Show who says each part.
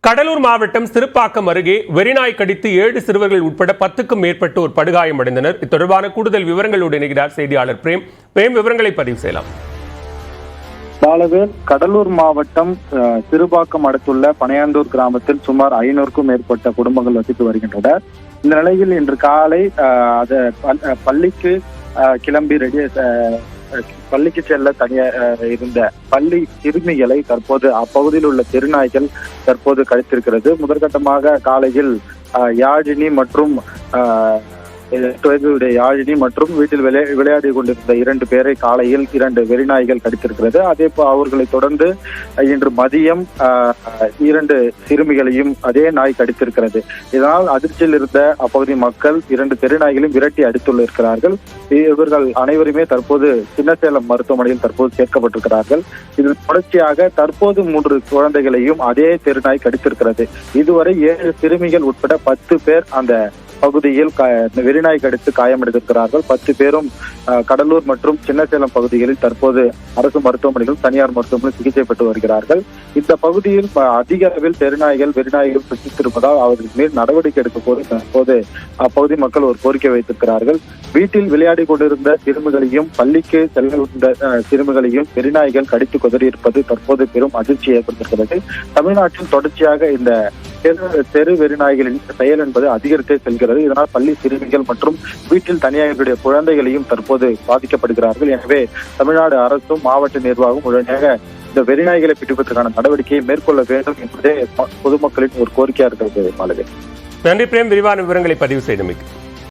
Speaker 1: கடலூர் மாவட்டம் சிறுப்பாக்கம் அருகே வெறிநாய் கடித்து 7 சிறுவர்கள் உட்பட 10க்கும் மேற்பட்டோர் படுகாயமடைந்தனர். இது தொடர்பான கூடுதல் விவரங்களோடு இணைகிறார் செய்தியாளர் பிரேம். விவரங்களை பதிவு செய்யலாம்.
Speaker 2: பாலவேல், கடலூர் மாவட்டம் சிறுபாக்கம் அடுத்துள்ள பனையாந்தூர் கிராமத்தில் சுமார் 500க்கும் மேற்பட்ட குடும்பங்கள் வசித்து வருகின்றனர். இந்த நிலையில் இன்று காலை பள்ளிக்கு கிளம்பி பள்ளிக்கு செல்ல இருந்த பள்ளி சிறுமிகளை தற்போது அப்பகுதியில் உள்ள தெருநாய்கள் தற்போது கடித்திருக்கிறது. முதற்கட்டமாக காலையில் யாழினி மற்றும் 8 வயதுடைய யாழினி மற்றும் வீட்டில் விளையாடி கொண்டிருந்த 2 பேரை காலையில் 2 வெறிநாய்கள் கடித்திருக்கிறது. அதே அவர்களை தொடர்ந்து இன்று மதியம் 2 சிறுமிகளையும் அதே நாய் கடித்திருக்கிறது. இதனால் அதிர்ச்சியில் இருந்த அப்பகுதி மக்கள் 2 தெருநாய்களையும் விரட்டி அடித்துள்ளார்கள். இவர்கள் அனைவருமே தற்போது சின்னசேலம் மருத்துவமனையில் தற்போது சேர்க்கப்பட்டிருக்கிறார்கள். இதில் தொடர்ச்சியாக தற்போது 3 குழந்தைகளையும் அதே தெருநாய் கடித்திருக்கிறது. இதுவரை 7 சிறுமிகள் உட்பட 10 பேர் அந்த பகுதியில் வெறிநாய் கடித்து காயமடைந்திருக்கிறார்கள். 10 பேரும் கடலூர் மற்றும் சின்னசேலம் பகுதிகளில் தற்போது அரசு மருத்துவமனைகள், தனியார் மருத்துவமனை சிகிச்சை பெற்று வருகிறார்கள். இந்த பகுதியில் அதிக அளவில் வெறிநாய்கள் சுற்றித்திருப்பதால் அவர்கள் மேல் நடவடிக்கை எடுக்க போது தற்போது அப்பகுதி மக்கள் ஒரு கோரிக்கை வைத்திருக்கிறார்கள். வீட்டில் விளையாடி கொண்டிருந்த சிறுமிகளையும் பள்ளிக்கு செல்ல சிறுமிகளையும் வெறிநாய்கள் கடித்து கொதறியிருப்பது தற்போது பெரும் அதிர்ச்சியை ஏற்படுத்தியிருக்கிறது. தமிழ்நாட்டில் தொடர்ச்சியாக இந்த தெரு வெறிநாய்களின் செயல் என்பது அதிகரித்தே செல்கிறது. இதனால் பள்ளி சிறுமிகள் மற்றும் வீட்டில் தனியாருடைய குழந்தைகளையும் தற்போது பாதிக்கப்படுகிறார்கள். எனவே தமிழ்நாடு அரசும் மாவட்ட நிர்வாகம் உடனடியாக இந்த வெறிநாய்களை பிடிப்பதற்கான நடவடிக்கையை மேற்கொள்ள வேண்டும் என்பதே பொதுமக்களின் ஒரு கோரிக்கையாக இருக்கிறது.
Speaker 1: நன்றி பிரேம், விரிவான விவரங்களை பதிவு செய்தமைக்கு.